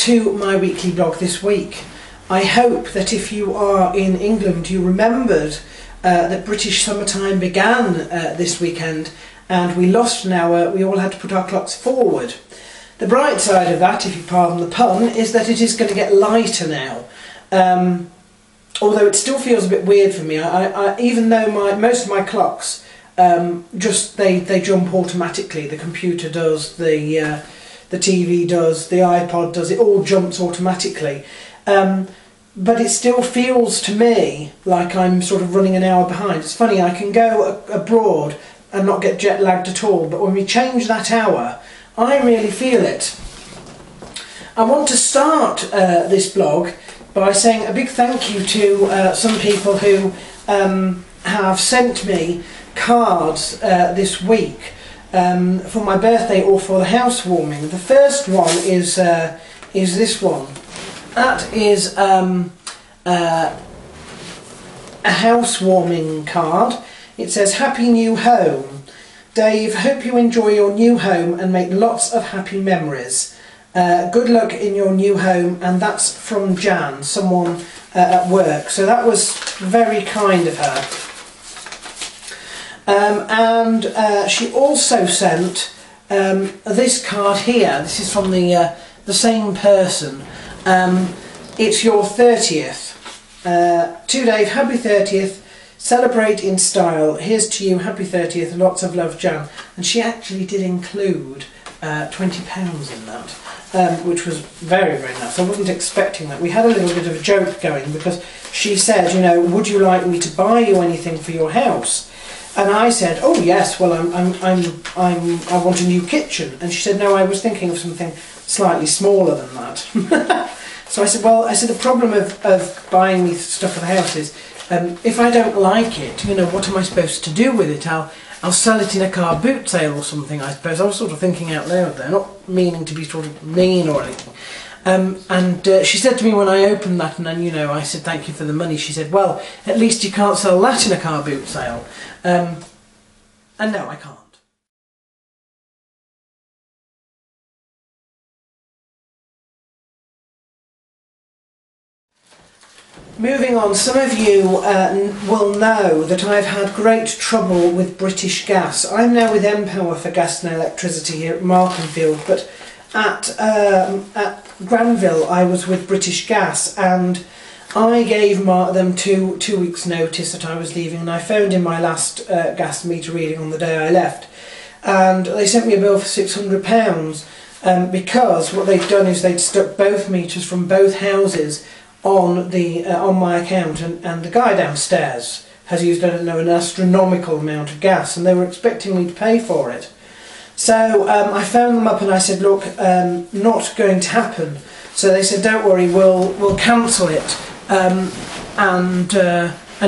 to my weekly blog this week. I hope that if you are in England you remembered that British summertime began this weekend and we lost an hour. We all had to put our clocks forward. The bright side of that, if you pardon the pun, is that it is going to get lighter now. Although it still feels a bit weird for me. Even though most of my clocks they jump automatically. The computer does, the TV does, the iPod does. It all jumps automatically. But it still feels to me like I'm sort of running an hour behind. It's funny, I can go abroad and not get jet lagged at all, but when we change that hour, I really feel it. I want to start this blog by saying a big thank you to some people who have sent me cards this week for my birthday or for the housewarming. The first one is this one. That is a housewarming card. It says, "Happy New Home. Dave, hope you enjoy your new home and make lots of happy memories. Good luck in your new home," and that's from Jan, someone at work. So that was very kind of her. And she also sent this card here. This is from the same person. It's your 30th. To Dave, happy 30th. Celebrate in style. Here's to you, happy 30th. Lots of love, Jan. And she actually did include £20 in that, which was very, very nice. I wasn't expecting that. We had a little bit of a joke going because she said, you know, would you like me to buy you anything for your house? And I said, oh yes, well I want a new kitchen. And she said, no, I was thinking of something slightly smaller than that. So I said, well, the problem of buying me stuff for the house is, if I don't like it, you know, what am I supposed to do with it? I'll sell it in a car boot sale or something, I suppose. I was sort of thinking out loud there, not meaning to be sort of mean or anything. And she said to me when I opened that, and then, you know, I said thank you for the money, she said, well, at least you can't sell that in a car boot sale. And no, I can't. Moving on, some of you will know that I've had great trouble with British Gas. I'm now with Empower for gas and electricity here at Markenfield, but at Granville I was with British Gas, and I gave them two weeks notice that I was leaving, and I phoned in my last gas meter reading on the day I left, and they sent me a bill for £600 because what they'd done is they'd stuck both meters from both houses on my account, and the guy downstairs has used, I don't know, an astronomical amount of gas, and they were expecting me to pay for it. So I phoned them up and I said, look, not going to happen. So they said, don't worry, we'll cancel it, and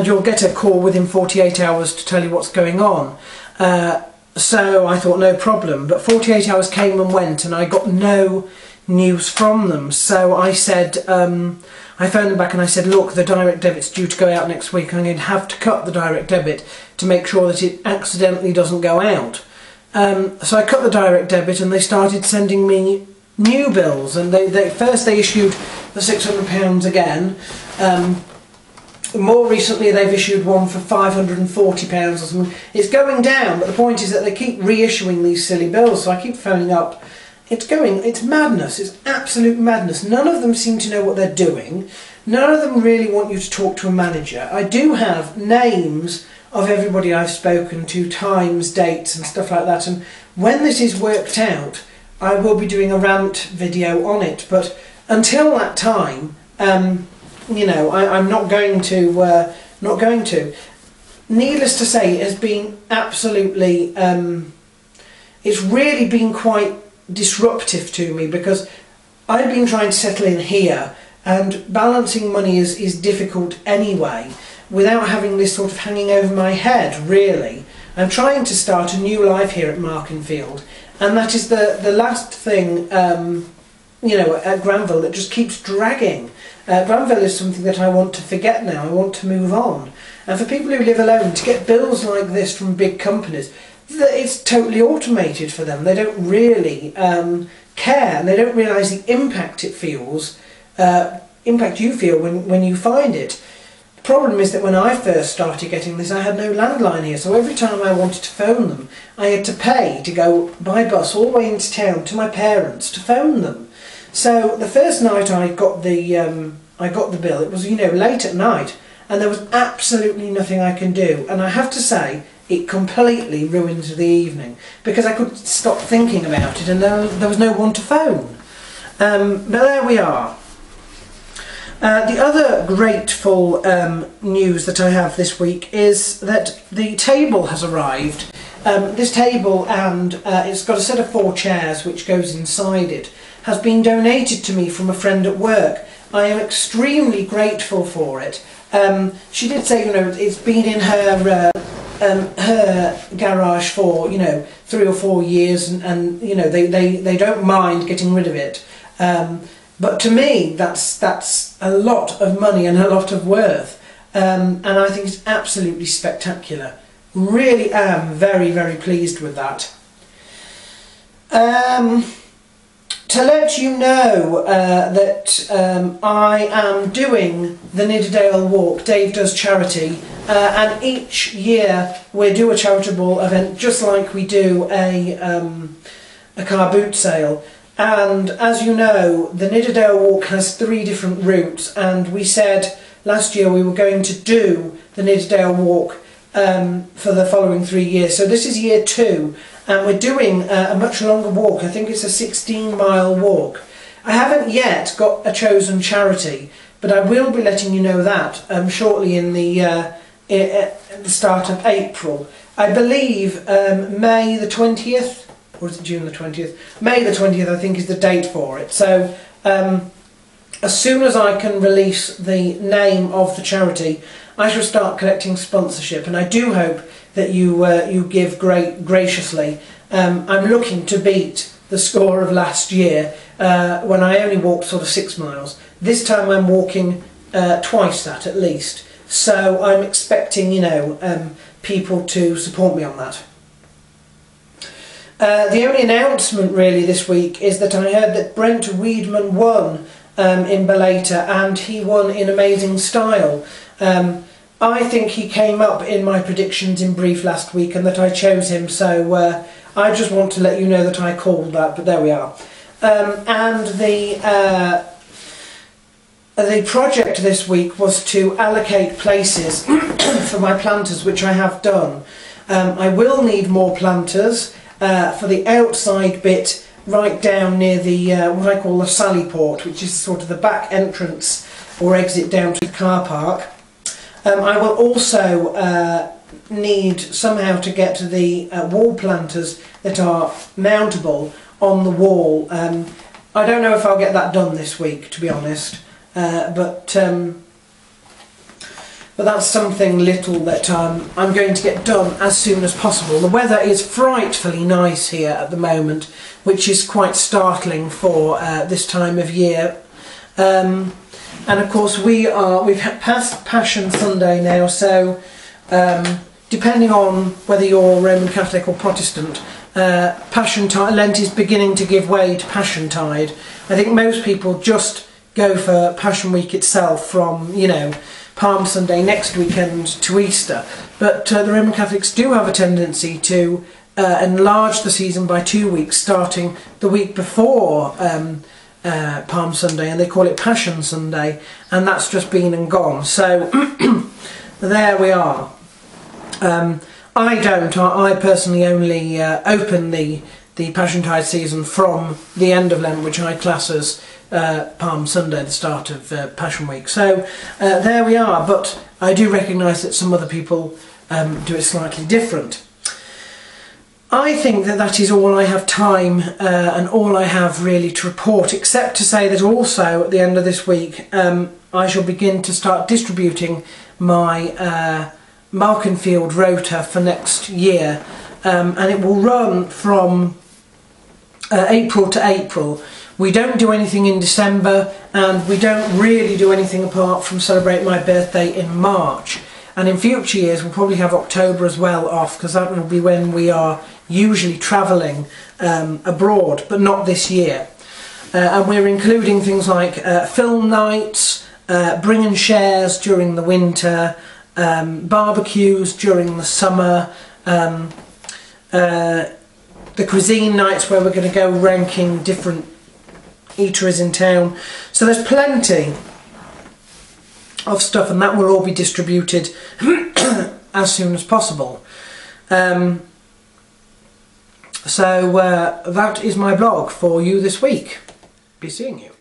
you'll get a call within 48 hours to tell you what's going on. So I thought, no problem, but 48 hours came and went and I got no news from them. So I said, I phoned them back and I said, look, the direct debit's due to go out next week. I'm going to have to cut the direct debit to make sure that it accidentally doesn't go out. So I cut the direct debit and they started sending me new bills, and first they issued the £600 again. More recently they've issued one for £540 or something. It's going down, but the point is that they keep reissuing these silly bills, so I keep phoning up. It's madness, it's absolute madness. None of them seem to know what they're doing. None of them really want you to talk to a manager. I do have names of everybody I've spoken to, times, dates and stuff like that, and when this is worked out I will be doing a rant video on it, but until that time, you know, I'm not going to. Needless to say, it has been absolutely, it's really been quite disruptive to me, because I've been trying to settle in here, and balancing money is difficult anyway, without having this sort of hanging over my head, really. I'm trying to start a new life here at Markenfield, and that is the last thing, you know, at Granville that just keeps dragging. Granville is something that I want to forget now. I want to move on. And for people who live alone, to get bills like this from big companies, it's totally automated for them. They don't really care, and they don't realise the impact it feels, impact you feel when you find it. The problem is that when I first started getting this, I had no landline here, so every time I wanted to phone them, I had to pay to go by bus all the way into town to my parents to phone them. So the first night I got the bill, it was, you know, late at night, and there was absolutely nothing I can do, and I have to say it completely ruined the evening because I couldn't stop thinking about it, and there was no one to phone. But there we are. The other grateful news that I have this week is that the table has arrived. This table, and it's got a set of 4 chairs which goes inside it, has been donated to me from a friend at work. I am extremely grateful for it. She did say, you know, it's been in her garage for, you know, 3 or 4 years, and you know, they don't mind getting rid of it. But to me, that's a lot of money and a lot of worth, and I think it's absolutely spectacular. Really am very, very pleased with that. To let you know that I am doing the Nidderdale Walk, Dave Does Charity, and each year we do a charitable event just like we do a car boot sale. And as you know, the Nidderdale Walk has 3 different routes, and we said last year we were going to do the Nidderdale Walk for the following 3 years. So this is year 2, and we're doing a much longer walk. I think it's a 16-mile walk. I haven't yet got a chosen charity, but I will be letting you know that shortly in the at the start of April. I believe May the 20th, or is it June the 20th? May the 20th, I think, is the date for it. So as soon as I can release the name of the charity, I shall start collecting sponsorship, and I do hope that you give graciously. I'm looking to beat the score of last year when I only walked sort of 6 miles. This time I'm walking twice that at least. So I'm expecting, you know, people to support me on that. The only announcement really this week is that I heard that Brent Weedman won in Belata, and he won in amazing style. I think he came up in my predictions in brief last week, and that I chose him, so I just want to let you know that I called that, but there we are. And the project this week was to allocate places for my planters, which I have done. I will need more planters for the outside bit right down near the what I call the Sally Port, which is sort of the back entrance or exit down to the car park. I will also need somehow to get the wall planters that are mountable on the wall. I don't know if I'll get that done this week, to be honest, but that's something little that I'm going to get done as soon as possible. The weather is frightfully nice here at the moment, which is quite startling for this time of year. And of course we've passed Passion Sunday now, so depending on whether you're Roman Catholic or Protestant, Passiontide, Lent is beginning to give way to Passiontide. I think most people just go for Passion Week itself from, you know, Palm Sunday next weekend to Easter, but the Roman Catholics do have a tendency to enlarge the season by 2 weeks, starting the week before Palm Sunday, and they call it Passion Sunday, and that's just been and gone. So there we are. I personally only open the Passiontide season from the end of Lent, which I class as Palm Sunday, the start of Passion Week. So there we are, but I do recognise that some other people do it slightly different. I think that that is all I have time and all I have really to report, except to say that also at the end of this week I shall begin to start distributing my Markenfield rota for next year, and it will run from April to April. We don't do anything in December, and we don't really do anything apart from celebrate my birthday in March. And in future years we'll probably have October as well off, because that will be when we are usually travelling abroad, but not this year. And we're including things like film nights, bring and shares during the winter, barbecues during the summer, the cuisine nights where we're going to go ranking different eateries in town. So there's plenty of stuff, and that will all be distributed as soon as possible. So that is my blog for you this week. Be seeing you.